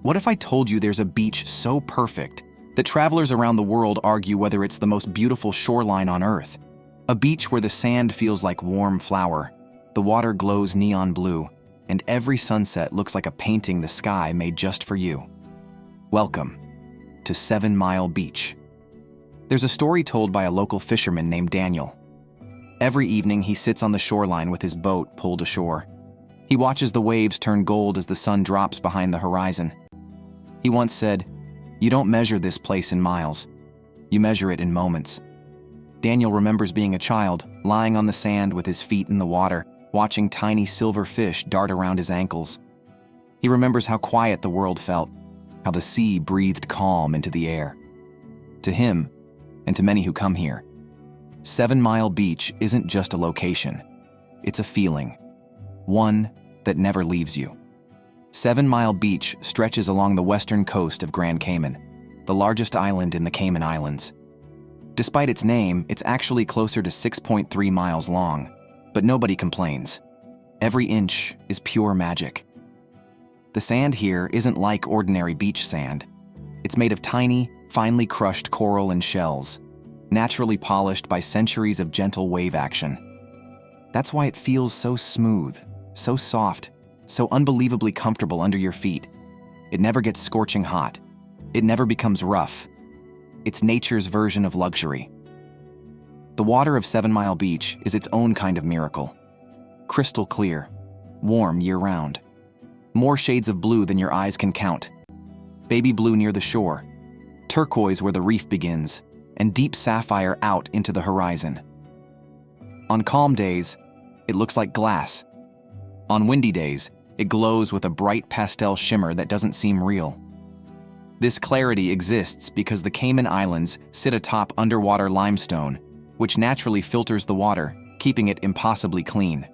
What if I told you there's a beach so perfect that travelers around the world argue whether it's the most beautiful shoreline on Earth? A beach where the sand feels like warm flour, the water glows neon blue, and every sunset looks like a painting the sky made just for you. Welcome to 7 Mile Beach. There's a story told by a local fisherman named Daniel. Every evening he sits on the shoreline with his boat pulled ashore. He watches the waves turn gold as the sun drops behind the horizon. He once said, "You don't measure this place in miles. You measure it in moments." Daniel remembers being a child, lying on the sand with his feet in the water, watching tiny silver fish dart around his ankles. He remembers how quiet the world felt, how the sea breathed calm into the air. To him, and to many who come here, 7 Mile Beach isn't just a location. It's a feeling, one that never leaves you. 7 Mile Beach stretches along the western coast of Grand Cayman, the largest island in the Cayman Islands. Despite its name, it's actually closer to 6.3 miles long, but nobody complains. Every inch is pure magic. The sand here isn't like ordinary beach sand. It's made of tiny, finely crushed coral and shells, naturally polished by centuries of gentle wave action. That's why it feels so smooth, so soft, so unbelievably comfortable under your feet. It never gets scorching hot. It never becomes rough. It's nature's version of luxury. The water of 7 Mile Beach is its own kind of miracle. Crystal clear, warm year-round. More shades of blue than your eyes can count. Baby blue near the shore, turquoise where the reef begins, and deep sapphire out into the horizon. On calm days, it looks like glass. On windy days, it glows with a bright pastel shimmer that doesn't seem real. This clarity exists because the Cayman Islands sit atop underwater limestone, which naturally filters the water, keeping it impossibly clean.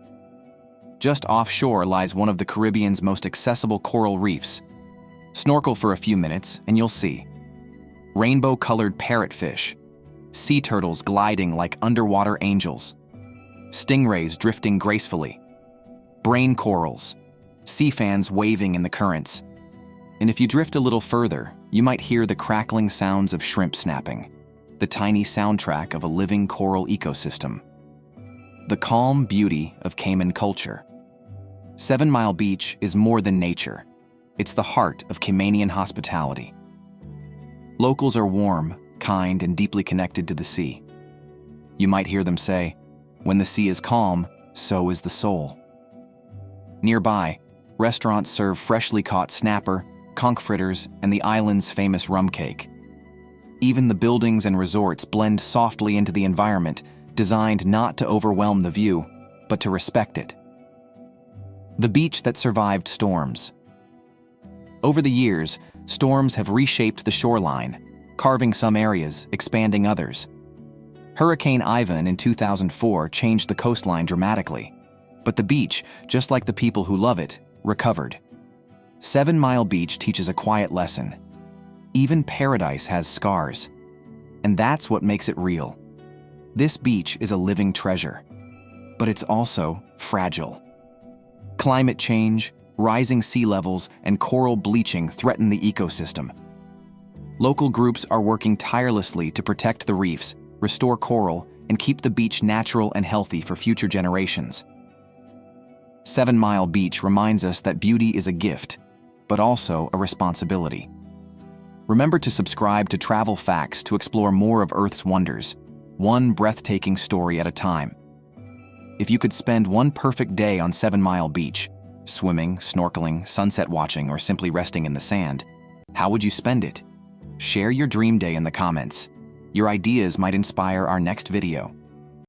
Just offshore lies one of the Caribbean's most accessible coral reefs. Snorkel for a few minutes and you'll see. Rainbow-colored parrotfish, sea turtles gliding like underwater angels, stingrays drifting gracefully, brain corals, sea fans waving in the currents. And if you drift a little further, you might hear the crackling sounds of shrimp snapping, the tiny soundtrack of a living coral ecosystem. The calm beauty of Cayman culture. 7 Mile Beach is more than nature. It's the heart of Caymanian hospitality. Locals are warm, kind, and deeply connected to the sea. You might hear them say, "When the sea is calm, so is the soul." Nearby, restaurants serve freshly caught snapper, conch fritters, and the island's famous rum cake. Even the buildings and resorts blend softly into the environment, designed not to overwhelm the view, but to respect it. The beach that survived storms. Over the years, storms have reshaped the shoreline, carving some areas, expanding others. Hurricane Ivan in 2004 changed the coastline dramatically, but the beach, just like the people who love it, recovered. 7 Mile Beach teaches a quiet lesson. Even paradise has scars, and that's what makes it real. This beach is a living treasure, but it's also fragile. Climate change, rising sea levels, and coral bleaching threaten the ecosystem. Local groups are working tirelessly to protect the reefs, restore coral, and keep the beach natural and healthy for future generations. 7 Mile Beach reminds us that beauty is a gift, but also a responsibility. Remember to subscribe to Travel Facts to explore more of Earth's wonders, one breathtaking story at a time. If you could spend one perfect day on 7 Mile Beach, swimming, snorkeling, sunset watching, or simply resting in the sand, how would you spend it? Share your dream day in the comments. Your ideas might inspire our next video.